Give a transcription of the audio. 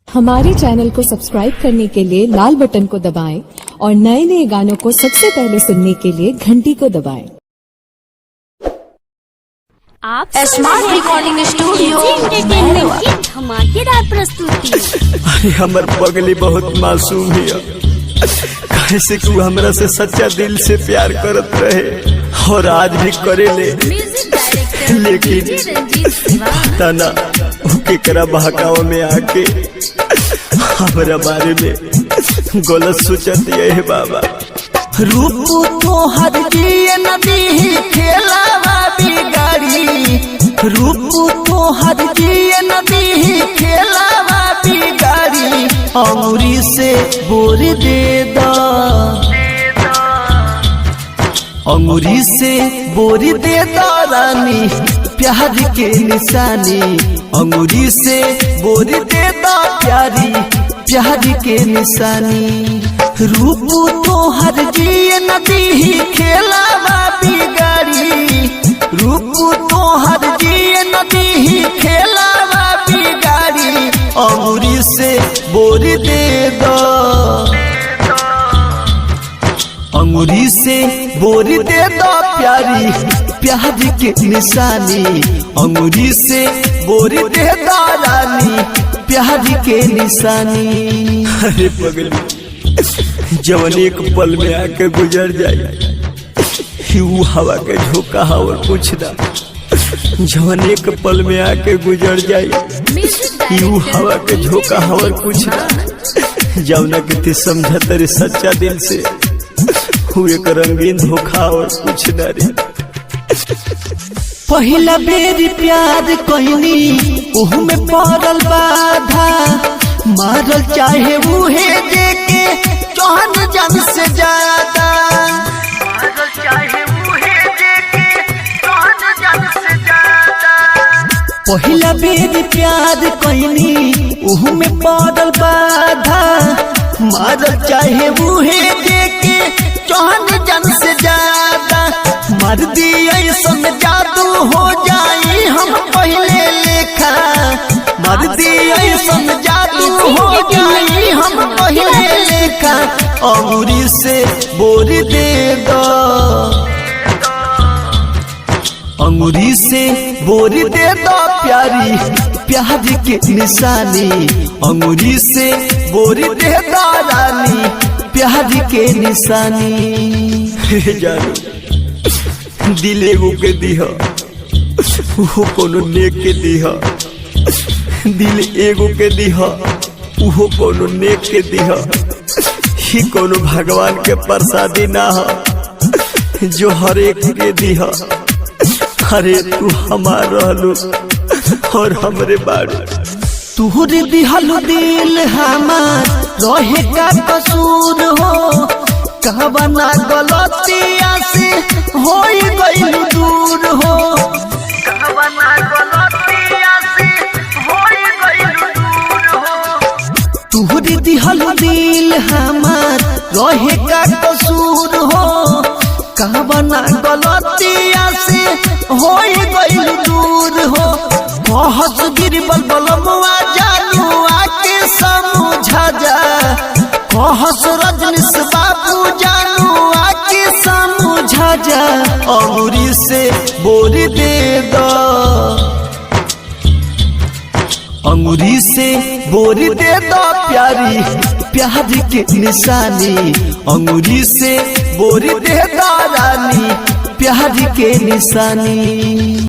हमारे चैनल को सब्सक्राइब करने के लिए लाल बटन को दबाएं और नए नए गानों को सबसे पहले सुनने के लिए घंटी को दबाएं। आप स्मार्ट रिकॉर्डिंग स्टूडियो की धमाकेदार प्रस्तुति। अरे हमर पगली बहुत मासूम है, कैसे कि वो हमरा से सच्चा दिल से प्यार करत रहे और आज भी करे ले, लेकिन पता ना केकरा बहकाव में आके हमारा बारे में गलत सोचत है। बाबा रूप तो हर दिए नदी खेलावा बिगाड़ी, रूप तो हर दिए नदी खेलावा बिगाड़ी। अंगूरी से बोर दे दा, अंगूरी से बोर दे दा रानी प्यार के निशानी। अंगूरी से बोर दे दा प्यारी प्यार के निशानी। रूप तो हर जिए नदी खेलावा बिगाड़ी, रूप तो हर जिए नदी खेलावा बिगाड़ी। अंगूरी से बोर दे दो, अंगूरी से बोर दे दो प्यारी प्यार के निशानी। अंगूरी से बोर दे दो रानी प्यार के निशानी। अरे पगली जवन एक पल में आके गुजर जाए, वो हवा के झोंका और पूछना। जवन एक पल में आके गुजर जाए, वो हवा के झोंका और पूछना। जवना के ते समझा तेरे सच्चा दिल से, हुए एक रंगीन धोखा और पूछना रे। पहला बेर प्यार कहनी ओहू में पड़ल बाधा, मारल चाहे उहे देके चौहन जन से ज्यादा, मारल चाहे उहे देके चौहन जन से ज्यादा। पहला बेर प्यार कहनी ओहू में पड़ल बाधा, मारल चाहे उहे देके चौहन जन से ज्यादा। मार दिया सन जादू हो जाई हम पहले लेखा, मार दिया सन जादू हो जाई हम पहले लेखा। अंगूरी से बोर दे दो, अंगूरी से बोर दे दो प्यारी प्यार के निशानी। अंगूरी से बोर दे दो रानी प्यार के निशानी। जानो दिल एगो के दिहा, वो कोनो नेक के दिहा। दिल एगो के दिहा, वो कोनो नेक के दिहा। ही कोनो भगवान के प्रसादी ना हो जो हर एक के दिहा। अरे तू हमार रहलू और हमरे बारू, तुहरे दिहलु दिल हमार रहे का कसूर हो। कहबना गलतिया से होई गइलु दूर हो, कहबना गलतिया से होई गइलु दूर हो। तुहरे दिहलु दिल हमार रहे का कसूर हो। कहबना गलतिया से होई गइलु दूर हो। कहस गिरबल बलमुआ जानू आके समझा जा, कहस रजनीश बाबू जानू आके समझा जा। अंगूरी से बोर दे दो, अंगूरी से बोर दे दो प्यारी प्यार के निशानी। अंगूरी से बोर दे दो रानी प्यार के निशानी।